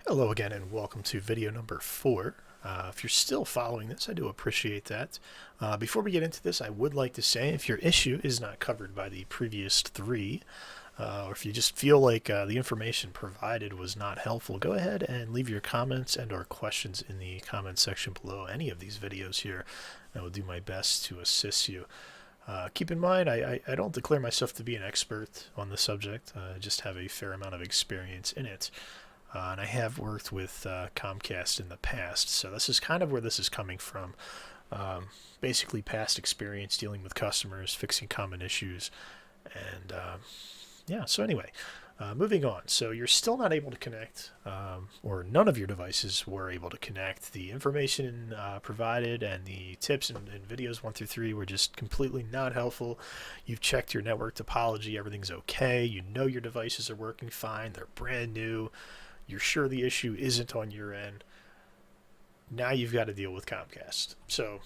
Hello again and welcome to video number 4. If you're still following this, I do appreciate that. Before we get into this, I would like to say if your issue is not covered by the previous 3, or if you just feel like the information provided was not helpful, go ahead and leave your comments and or questions in the comment section below any of these videos here. I will do my best to assist you. Keep in mind, I don't declare myself to be an expert on the subject. I just have a fair amount of experience in it. And I have worked with Comcast in the past, so this is kind of where this is coming from. Basically, past experience dealing with customers, fixing common issues, and yeah. So anyway, moving on. So you're still not able to connect, or none of your devices were able to connect. The information provided and the tips and videos 1 through 3 were just completely not helpful. You've checked your network topology, everything's okay. You know your devices are working fine. They're brand new. You're sure the issue isn't on your end. Now you've got to deal with Comcast. So,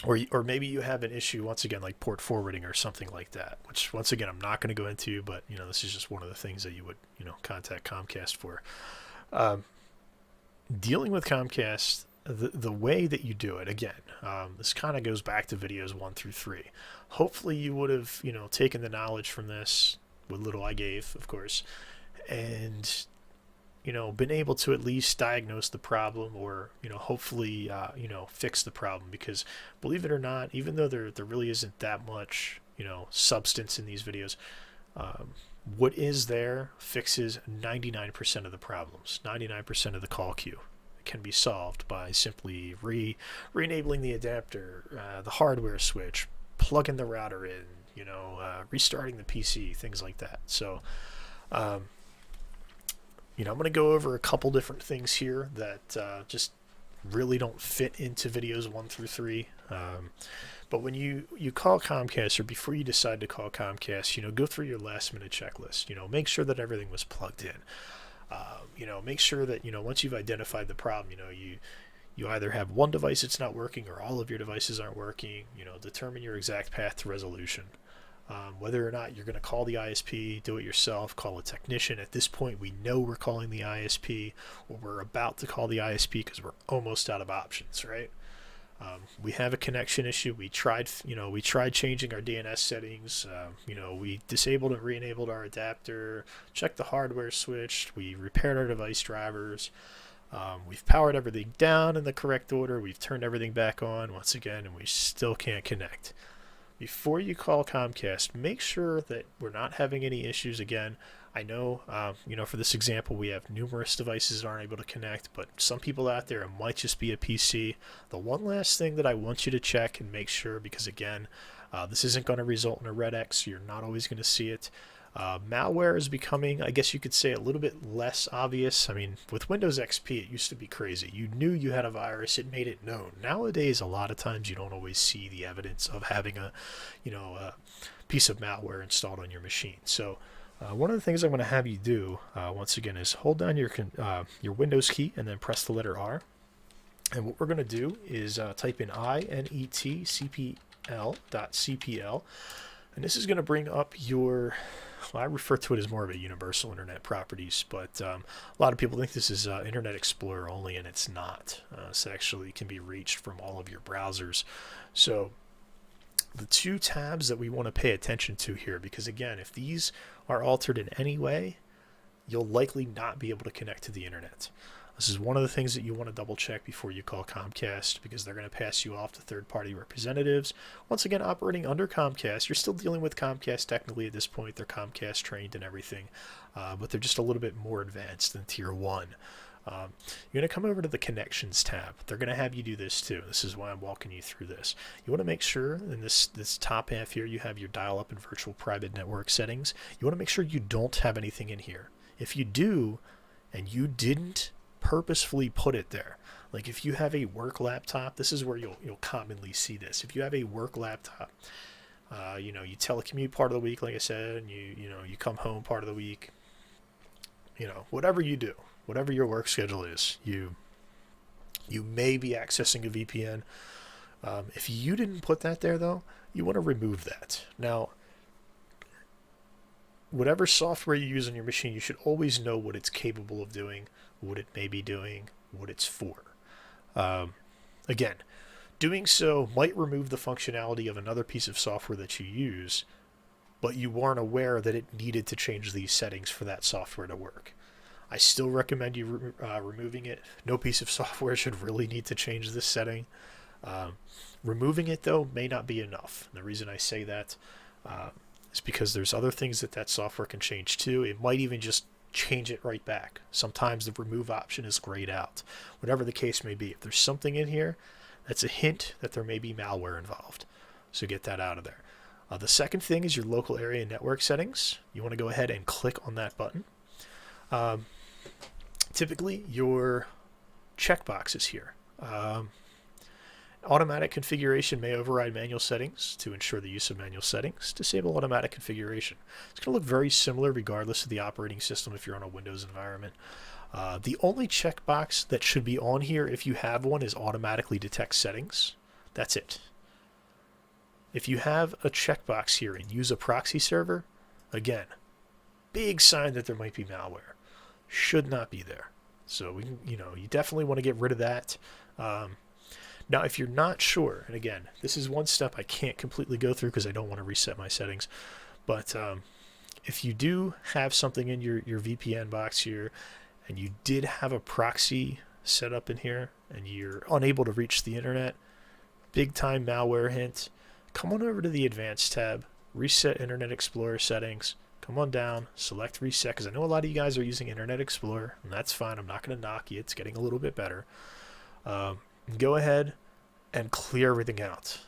or maybe you have an issue once again like port forwarding or something like that, which once again I'm not going to go into, but this is just one of the things that you would contact Comcast for. Dealing with Comcast, the way that you do it, again, this kind of goes back to videos 1 through 3. Hopefully you would have taken the knowledge from this, what little I gave, of course, and been able to at least diagnose the problem or, hopefully, fix the problem. Because believe it or not, even though there really isn't that much, substance in these videos, what is there fixes 99% of the problems, 99% of the call queue. It can be solved by simply re-enabling the adapter, the hardware switch, plugging the router in, restarting the PC, things like that. So, I'm going to go over a couple different things here that just really don't fit into videos 1 through 3. But when you call Comcast, or before you decide to call Comcast, go through your last minute checklist. Make sure that everything was plugged in. Make sure that, once you've identified the problem, you either have one device that's not working or all of your devices aren't working. Determine your exact path to resolution. Whether or not you're going to call the ISP, do it yourself, call a technician. At this point, we know we're calling the ISP, or we're about to call the ISP because we're almost out of options, right? We have a connection issue. We tried changing our DNS settings. We disabled and re-enabled our adapter, checked the hardware switch. We repaired our device drivers. We've powered everything down in the correct order. We've turned everything back on once again, and we still can't connect. Before you call Comcast, make sure that we're not having any issues again. I know, for this example, we have numerous devices that aren't able to connect, but some people out there, it might just be a PC. The one last thing that I want you to check and make sure, because again, this isn't going to result in a red X. You're not always going to see it. Malware is becoming, I guess you could say, a little bit less obvious. I mean, with Windows XP, it used to be crazy. You knew you had a virus, it made it known. Nowadays, a lot of times you don't always see the evidence of having a piece of malware installed on your machine. So one of the things I'm going to have you do, once again, is hold down your Windows key and then press the letter R. And what we're going to do is type in inetcpl.cpl. And this is going to bring up your, I refer to it as more of a universal internet properties, but a lot of people think this is Internet Explorer only, and it's not. This actually can be reached from all of your browsers. So the 2 tabs that we want to pay attention to here, because again, if these are altered in any way, you'll likely not be able to connect to the internet. This is one of the things that you want to double check before you call Comcast, because they're going to pass you off to third-party representatives. Once again, operating under Comcast, you're still dealing with Comcast technically at this point. They're Comcast trained and everything, but they're just a little bit more advanced than Tier 1. You're going to come over to the Connections tab. They're going to have you do this too. This is why I'm walking you through this. You want to make sure in this top half here you have your dial-up and virtual private network settings. You want to make sure you don't have anything in here. If you do, and you didn't purposefully put it there, like if you have a work laptop, this is where you'll commonly see this. If you have a work laptop, you telecommute part of the week, like I said, and you come home part of the week, whatever you do, whatever your work schedule is, you may be accessing a VPN. If you didn't put that there though, you want to remove that. Now, whatever software you use on your machine, you should always know what it's capable of doing, what it may be doing, what it's for. Again, doing so might remove the functionality of another piece of software that you use, but you weren't aware that it needed to change these settings for that software to work. I still recommend you removing it. No piece of software should really need to change this setting. Removing it, though, may not be enough. And the reason I say that is because there's other things that software can change too. It might even just change it right back. Sometimes the remove option is grayed out. Whatever the case may be, if there's something in here, that's a hint that there may be malware involved. So get that out of there. The second thing is your local area network settings. You want to go ahead and click on that button. Typically, your checkbox is here. Automatic configuration may override manual settings to ensure the use of manual settings. Disable automatic configuration. It's going to look very similar regardless of the operating system if you're on a Windows environment. The only checkbox that should be on here if you have one is automatically detect settings. That's it. If you have a checkbox here and use a proxy server, again, big sign that there might be malware. Should not be there. So you definitely want to get rid of that. Now, if you're not sure, and again, this is one step I can't completely go through because I don't want to reset my settings, but if you do have something in your VPN box here, and you did have a proxy set up in here, and you're unable to reach the internet, big time malware hint, come on over to the Advanced tab, reset Internet Explorer settings, come on down, select reset, because I know a lot of you guys are using Internet Explorer, and that's fine. I'm not going to knock you. It's getting a little bit better. Go ahead and clear everything out.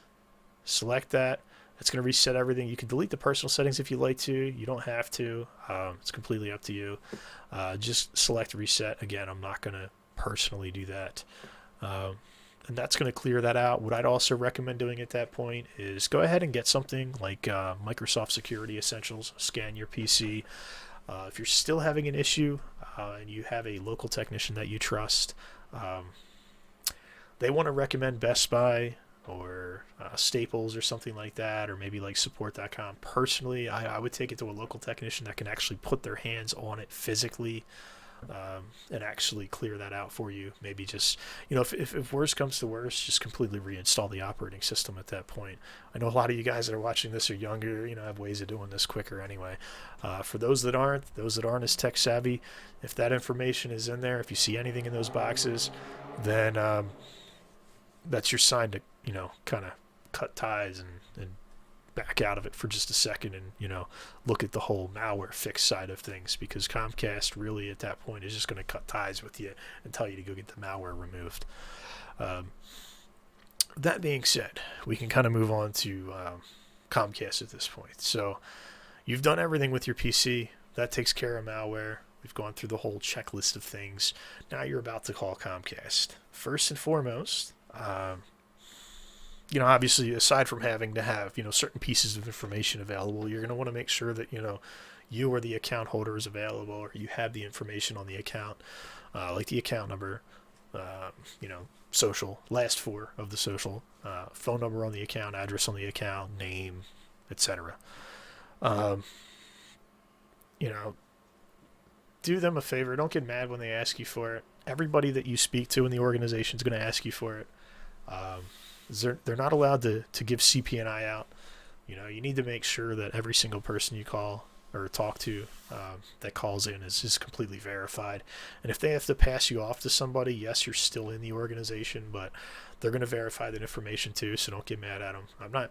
Select that. It's going to reset everything. You can delete the personal settings if you like to. You don't have to. It's completely up to you. Just select reset. Again, I'm not going to personally do that. And that's going to clear that out. What I'd also recommend doing at that point is go ahead and get something like Microsoft Security Essentials, scan your PC. If you're still having an issue and you have a local technician that you trust, they want to recommend Best Buy or Staples or something like that, or maybe like support.com. Personally, I would take it to a local technician that can actually put their hands on it physically and actually clear that out for you. Maybe just, if worse comes to worse, just completely reinstall the operating system at that point. I know a lot of you guys that are watching this are younger, have ways of doing this quicker anyway. For those that aren't as tech savvy, if that information is in there, if you see anything in those boxes, then that's your sign to, kind of cut ties and back out of it for just a second and, look at the whole malware fix side of things, because Comcast really at that point is just going to cut ties with you and tell you to go get the malware removed. That being said, we can kind of move on to Comcast at this point. So you've done everything with your PC. That takes care of malware. We've gone through the whole checklist of things. Now you're about to call Comcast. First and foremost, obviously, aside from having to have, certain pieces of information available, you're going to want to make sure that, you or the account holder is available, or you have the information on the account, like the account number, social, last four of the social, phone number on the account, address on the account, name, etc. Do them a favor. Don't get mad when they ask you for it. Everybody that you speak to in the organization is going to ask you for it. They're not allowed to give CP&I out. You need to make sure that every single person you call or talk to that calls in is completely verified. And if they have to pass you off to somebody, yes, you're still in the organization, but they're going to verify that information too, so don't get mad at them.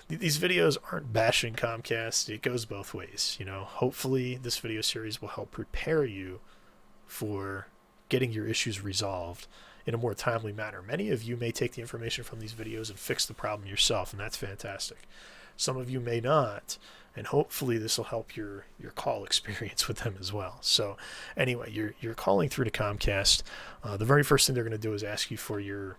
These videos aren't bashing Comcast. It goes both ways. Hopefully this video series will help prepare you for getting your issues resolved in a more timely manner. Many of you may take the information from these videos and fix the problem yourself, and that's fantastic. Some of you may not, and hopefully this will help your call experience with them as well. So anyway, you're calling through to Comcast. The very first thing they're going to do is ask you for your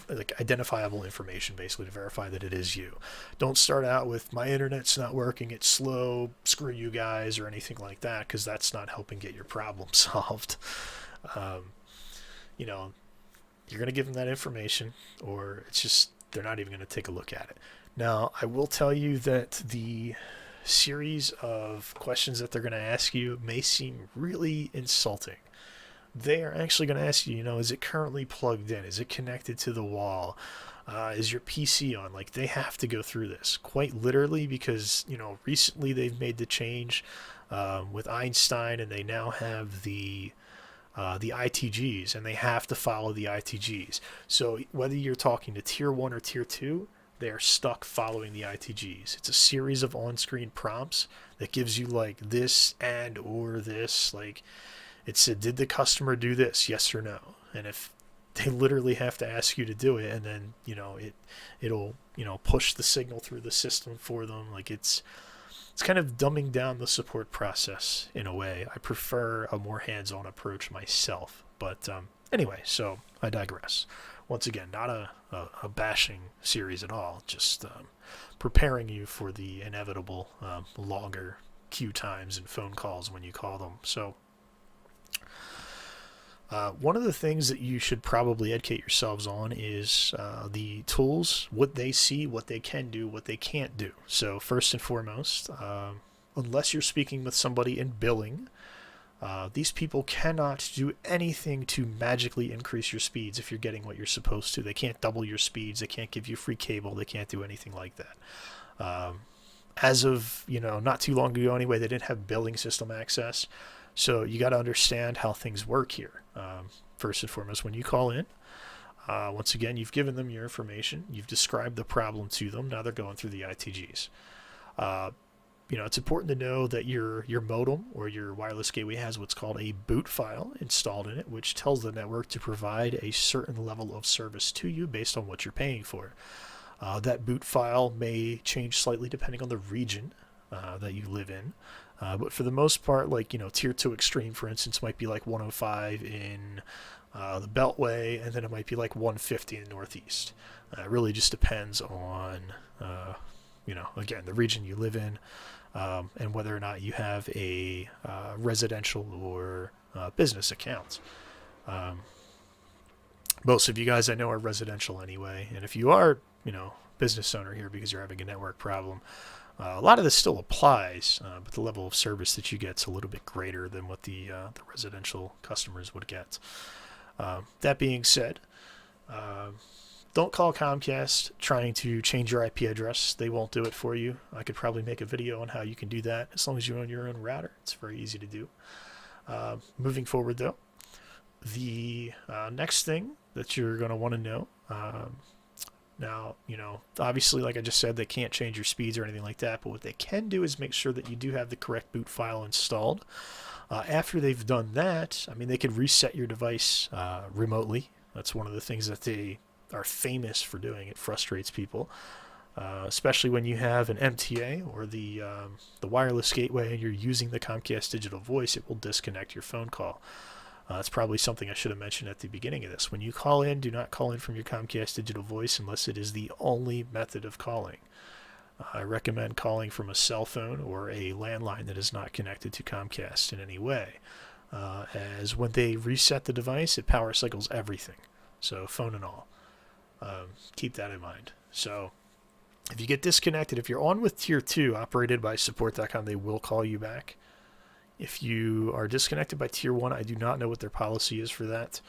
like identifiable information, basically, to verify that it is you. Don't start out with my internet's not working, it's slow, screw you guys, or anything like that, because that's not helping get your problem solved. You're going to give them that information, or it's just they're not even going to take a look at it. Now, I will tell you that the series of questions that they're going to ask you may seem really insulting. They are actually going to ask you, is it currently plugged in? Is it connected to the wall? Is your PC on? Like, they have to go through this quite literally because, recently they've made the change with Einstein, and they now have the ITGs, and they have to follow the ITGs. So whether you're talking to tier 1 or tier 2, they are stuck following the ITGs. It's a series of on-screen prompts that gives you like this and or this. Like, it said, did the customer do this? Yes or no? And if they literally have to ask you to do it, and then it'll push the signal through the system for them. Like, it's kind of dumbing down the support process in a way. I prefer a more hands-on approach myself. But anyway, so I digress. Once again, not a bashing series at all, just preparing you for the inevitable longer queue times and phone calls when you call them. So one of the things that you should probably educate yourselves on is the tools, what they see, what they can do, what they can't do. So first and foremost, unless you're speaking with somebody in billing, these people cannot do anything to magically increase your speeds if you're getting what you're supposed to. They can't double your speeds. They can't give you free cable. They can't do anything like that. As of, not too long ago anyway, they didn't have billing system access. So you got to understand how things work here. First and foremost, when you call in, once again, you've given them your information. You've described the problem to them. Now they're going through the ITGs. It's important to know that your modem or your wireless gateway has what's called a boot file installed in it, which tells the network to provide a certain level of service to you based on what you're paying for. That boot file may change slightly depending on the region that you live in. But for the most part, like, tier 2 extreme, for instance, might be like 105 in the Beltway, and then it might be like 150 in the Northeast. It really just depends on, again, the region you live in, and whether or not you have a residential or business account. Most of you guys I know are residential anyway, and if you are, business owner here because you're having a network problem, a lot of this still applies, but the level of service that you get is a little bit greater than what the residential customers would get. That being said, don't call Comcast trying to change your IP address. They won't do it for you. I could probably make a video on how you can do that as long as you own your own router. It's very easy to do. Moving forward, though, the next thing that you're going to want to know, now, obviously, like I just said, they can't change your speeds or anything like that, but what they can do is make sure that you do have the correct boot file installed. After they've done that, they could reset your device remotely. That's one of the things that they are famous for doing. It frustrates people, especially when you have an MTA or the wireless gateway and you're using the Comcast digital voice. It will disconnect your phone call. That's probably something I should have mentioned at the beginning of this. When you call in, do not call in from your Comcast digital voice unless it is the only method of calling. I recommend calling from a cell phone or a landline that is not connected to Comcast in any way, as when they reset the device, it power cycles everything, so phone and all. Keep that in mind. So if you get disconnected, if you're on with Tier 2 operated by support.com, they will call you back. If you are disconnected by Tier 1, I do not know what their policy is for that.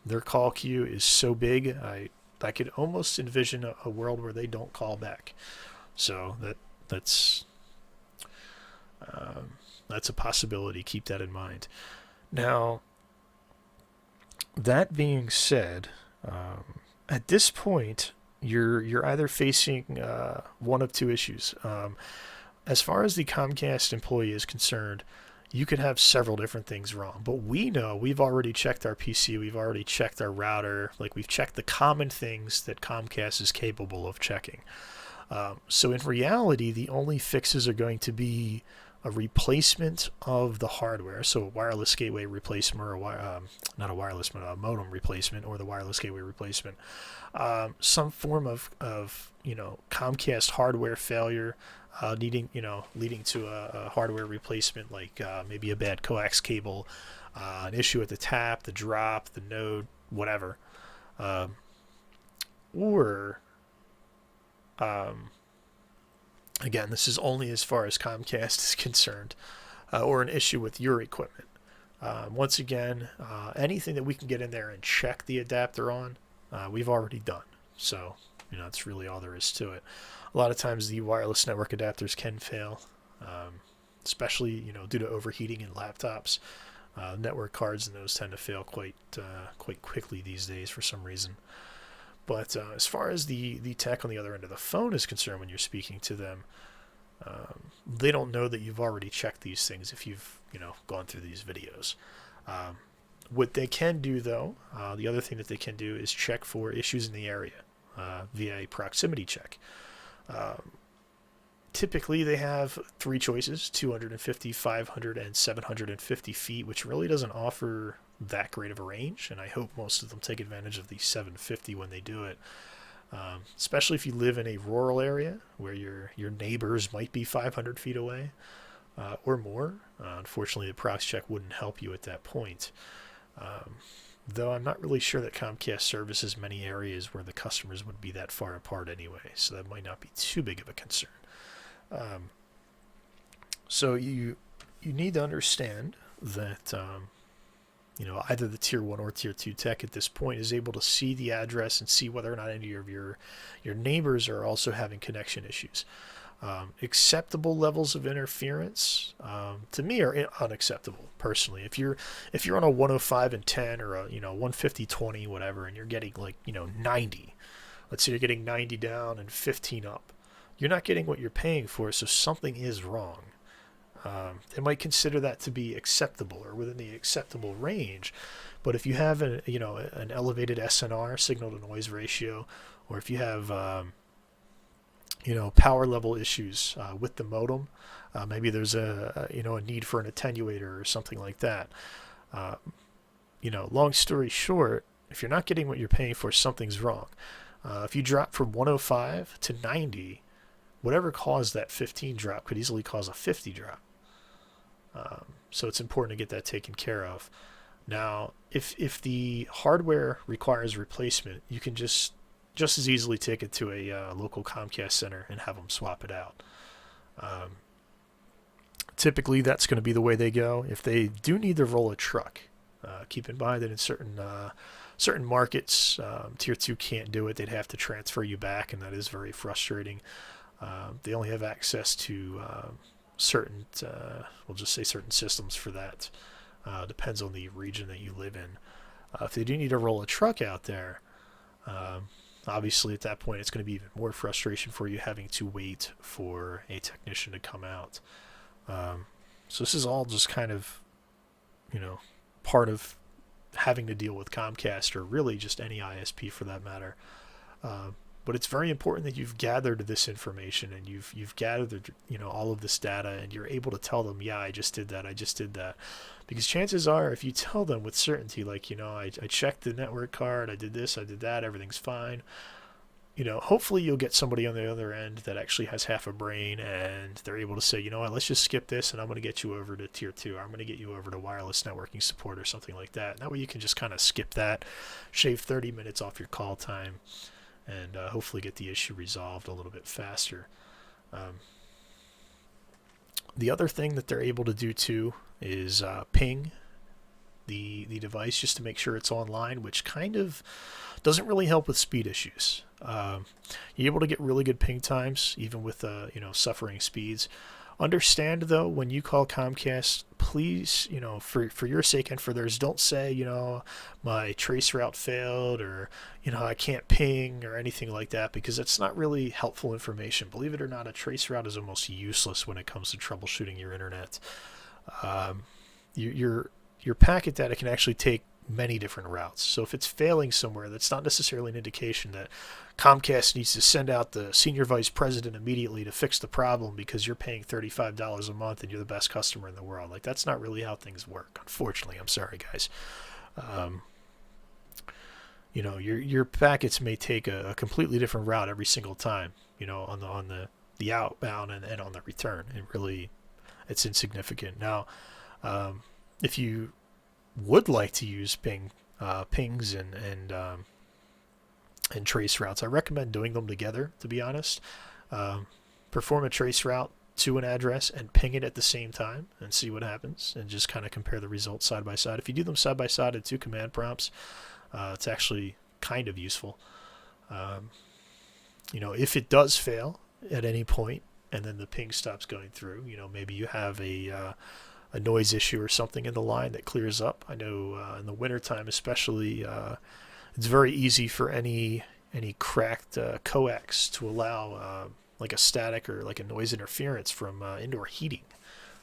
Their call queue is so big, I could almost envision a world where they don't call back. So that's a possibility. Keep that in mind. Now, that being said, at this point, you're either facing one of two issues. As far as the Comcast employee is concerned, you could have several different things wrong. But we know we've already checked our PC, we've already checked our router, like we've checked the common things that Comcast is capable of checking. So in reality, the only fixes are going to be a replacement of the hardware, so a wireless gateway replacement, or not a wireless, but a modem replacement, or the wireless gateway replacement. Some form of Comcast hardware failure, leading to a hardware replacement, like maybe a bad coax cable, an issue at the tap, the drop, the node, whatever, or Again, this is only as far as Comcast is concerned, or an issue with your equipment. Once again, anything that we can get in there and check the adapter on, we've already done. So, that's really all there is to it. A lot of times the wireless network adapters can fail, especially, due to overheating in laptops. Network cards and those tend to fail quite quickly these days for some reason. But as far as the tech on the other end of the phone is concerned, when you're speaking to them, they don't know that you've already checked these things if you've gone through these videos. What they can do, though, the other thing that they can do is check for issues in the area via a proximity check. Typically, they have three choices: 250, 500, and 750 feet, which really doesn't offer that great of a range, and I hope most of them take advantage of the 750 when they do it. Especially if you live in a rural area where your neighbors might be 500 feet away or more. Unfortunately, the prox check wouldn't help you at that point. Though I'm not really sure that Comcast services many areas where the customers would be that far apart anyway, so that might not be too big of a concern. So you need to understand that either the tier 1 or tier 2 tech at this point is able to see the address and see whether or not any of your neighbors are also having connection issues. Acceptable levels of interference to me are unacceptable personally. If you're on a 105 and 10 or a 150 20 whatever, and you're getting 90, let's say you're getting 90 down and 15 up, you're not getting what you're paying for, so something is wrong. They might consider that to be acceptable or within the acceptable range, but if you have an elevated SNR, signal to noise ratio, or if you have power level issues with the modem, maybe there's a need for an attenuator or something like that. Long story short, if you're not getting what you're paying for, something's wrong. If you drop from 105 to 90, whatever caused that 15 drop could easily cause a 50 drop. So it's important to get that taken care of. Now, if the hardware requires replacement, you can just as easily take it to a local Comcast center and have them swap it out. Typically, that's going to be the way they go. If they do need to roll a truck, keep in mind that in certain markets, Tier 2 can't do it. They'd have to transfer you back, and that is very frustrating. They only have access to certain, we'll just say certain systems for that. Depends on the region that you live in. If they do need to roll a truck out there, obviously at that point it's going to be even more frustration for you having to wait for a technician to come out. So this is all just kind of, part of having to deal with Comcast, or really just any ISP for that matter. But it's very important that you've gathered this information and you've gathered all of this data, and you're able to tell them, yeah, I just did that. Because chances are, if you tell them with certainty, I checked the network card, I did this, I did that, everything's fine, hopefully you'll get somebody on the other end that actually has half a brain, and they're able to say, you know what, let's just skip this, and I'm going to get you over to tier 2, or I'm going to get you over to wireless networking support or something like that. That way you can just kind of skip that, shave 30 minutes off your call time, and hopefully get the issue resolved a little bit faster. The other thing that they're able to do too is ping the device just to make sure it's online, which kind of doesn't really help with speed issues. You're able to get really good ping times even with suffering speeds. Understand though, when you call Comcast, please, for your sake and for theirs, don't say, my trace route failed, or, I can't ping or anything like that, because that's not really helpful information. Believe it or not, a trace route is almost useless when it comes to troubleshooting your internet. Your packet data can actually take many different routes. So if it's failing somewhere, that's not necessarily an indication that Comcast needs to send out the senior vice president immediately to fix the problem because you're paying $35 a month and you're the best customer in the world. That's not really how things work, unfortunately. I'm sorry, guys. Your packets may take a completely different route every single time, on the outbound and on the return. It's insignificant. Now, if you would like to use pings and trace routes, I recommend doing them together, to be honest. perform a trace route to an address and ping it at the same time and see what happens, and just kind of compare the results side by side. If you do them side by side at 2 command prompts, it's actually kind of useful. If it does fail at any point and then the ping stops going through, maybe you have a noise issue or something in the line that clears up. I know in the wintertime especially, it's very easy for any cracked coax to allow like a static or like a noise interference from indoor heating.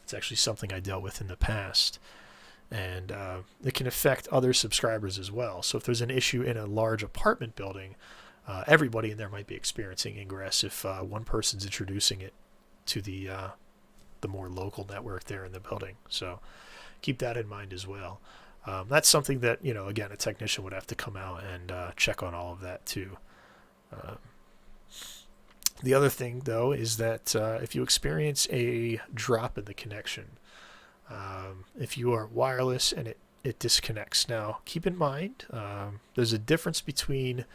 It's actually something I dealt with in the past, and it can affect other subscribers as well. So if there's an issue in a large apartment building, everybody in there might be experiencing ingress if one person's introducing it to the more local network there in the building. So keep that in mind as well. That's something that, again, a technician would have to come out and check on all of that too. The other thing, though, is that if you experience a drop in the connection, if you are wireless and it disconnects. Now, keep in mind, there's a difference between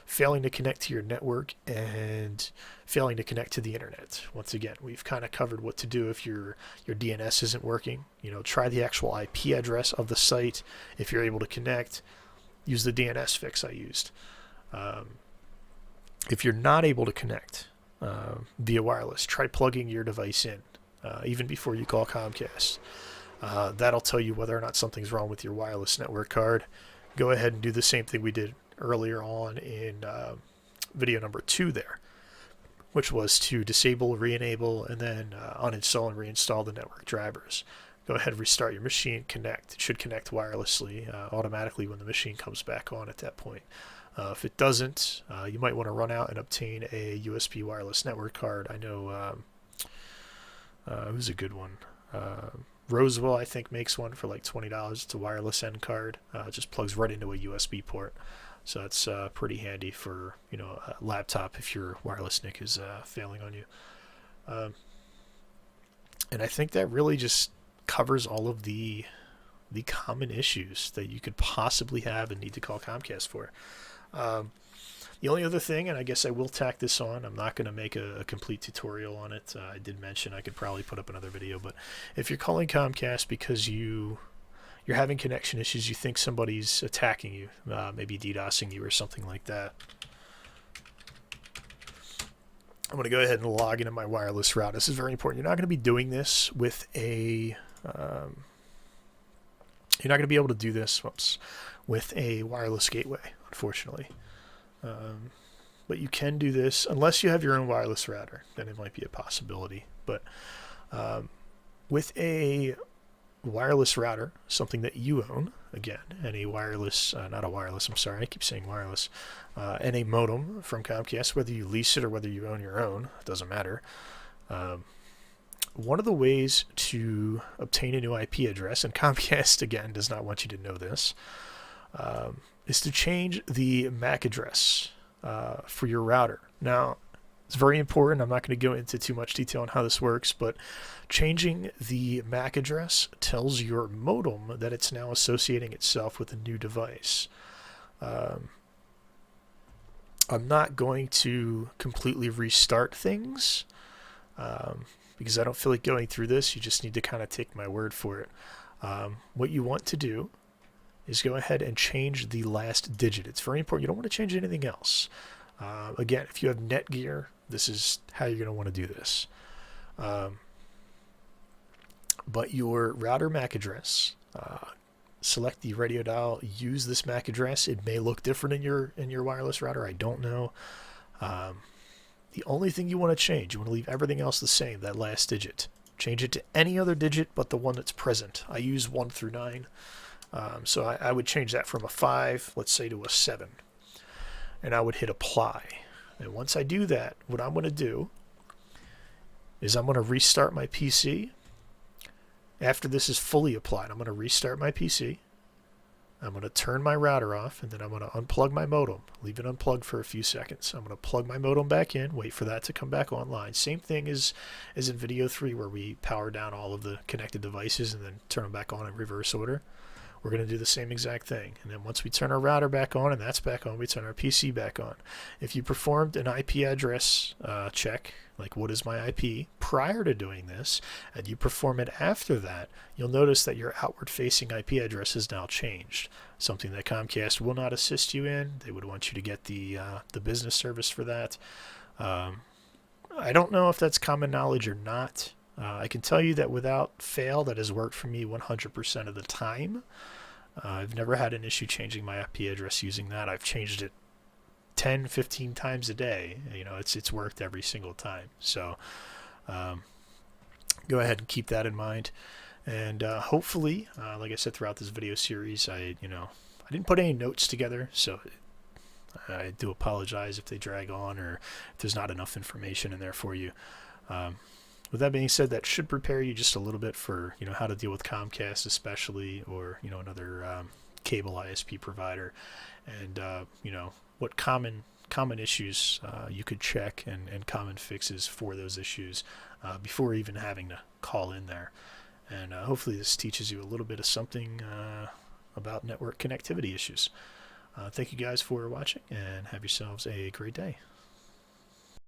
failing to connect to your network and failing to connect to the internet. Once again, we've kind of covered what to do if your DNS isn't working. Try the actual IP address of the site. If you're able to connect, use the DNS fix I used. If you're not able to connect via wireless, try plugging your device in even before you call Comcast. That'll tell you whether or not something's wrong with your wireless network card. Go ahead and do the same thing we did earlier on in video number 2 there, which was to disable, re-enable, and then uninstall and reinstall the network drivers. Go ahead and restart your machine, connect. It should connect wirelessly automatically when the machine comes back on at that point. If it doesn't, you might want to run out and obtain a USB wireless network card. I know who's a good one? Rosewell, I think, makes one for like $20. It's a wireless end card. It just plugs right into a USB port. So it's pretty handy for a laptop if your wireless NIC is failing on you. And I think that really just covers all of the common issues that you could possibly have and need to call Comcast for. The only other thing, and I guess I will tack this on, I'm not going to make a complete tutorial on it. I did mention I could probably put up another video, but if you're calling Comcast because you're having connection issues, you think somebody's attacking you, maybe DDoSing you or something like that, I'm going to go ahead and log into my wireless route. This is very important. You're not going to be doing this with a you're not going to be able to do this with a wireless gateway, unfortunately. But you can do this unless you have your own wireless router. Then it might be a possibility. But with a wireless router, something that you own, again, and a wireless, not a wireless, I'm sorry, I keep saying wireless, and a modem from Comcast, whether you lease it or whether you own your own, it doesn't matter. One of the ways to obtain a new IP address, and Comcast, again, does not want you to know this, is to change the MAC address for your router. Now, it's very important. I'm not going to go into too much detail on how this works, but changing the MAC address tells your modem that it's now associating itself with a new device. I'm not going to completely restart things because I don't feel like going through this. You just need to kind of take my word for it. What you want to do is go ahead and change the last digit. It's very important. You don't want to change anything else. Again, if you have Netgear, this is how you're going to want to do this. But your router MAC address, select the radio dial, use this MAC address. It may look different in your wireless router. I don't know. The only thing you want to change, you want to leave everything else the same, that last digit. Change it to any other digit but the one that's present. I use 1 through 9. So I would change that from a 5, let's say, to a 7. And I would hit apply. And once I do that, what I'm going to do is I'm going to restart my PC. After this is fully applied, I'm going to restart my PC. I'm going to turn my router off, and then I'm going to unplug my modem. Leave it unplugged for a few seconds. I'm going to plug my modem back in, wait for that to come back online. Same thing as in video 3 where we power down all of the connected devices and then turn them back on in reverse order. we're going to do the same exact thing. And then once we turn our router back on and that's back on, we turn our PC back on. If you performed an IP address check, like what is my IP, prior to doing this, and you perform it after that, you'll notice that your outward-facing IP address has now changed. Something that Comcast will not assist you in. They would want you to get the business service for that. I don't know if that's common knowledge or not. I can tell you that without fail, that has worked for me 100% of the time. I've never had an issue changing my IP address using that. I've changed it 10, 15 times a day. You know, it's worked every single time. So go ahead and keep that in mind. And hopefully, like I said throughout this video series, I didn't put any notes together, so I do apologize if they drag on or if there's not enough information in there for you. With that being said, that should prepare you just a little bit for how to deal with Comcast, especially, or another cable ISP provider, and what common issues you could check and common fixes for those issues before even having to call in there. And hopefully this teaches you a little bit of something about network connectivity issues. Thank you guys for watching, and have yourselves a great day.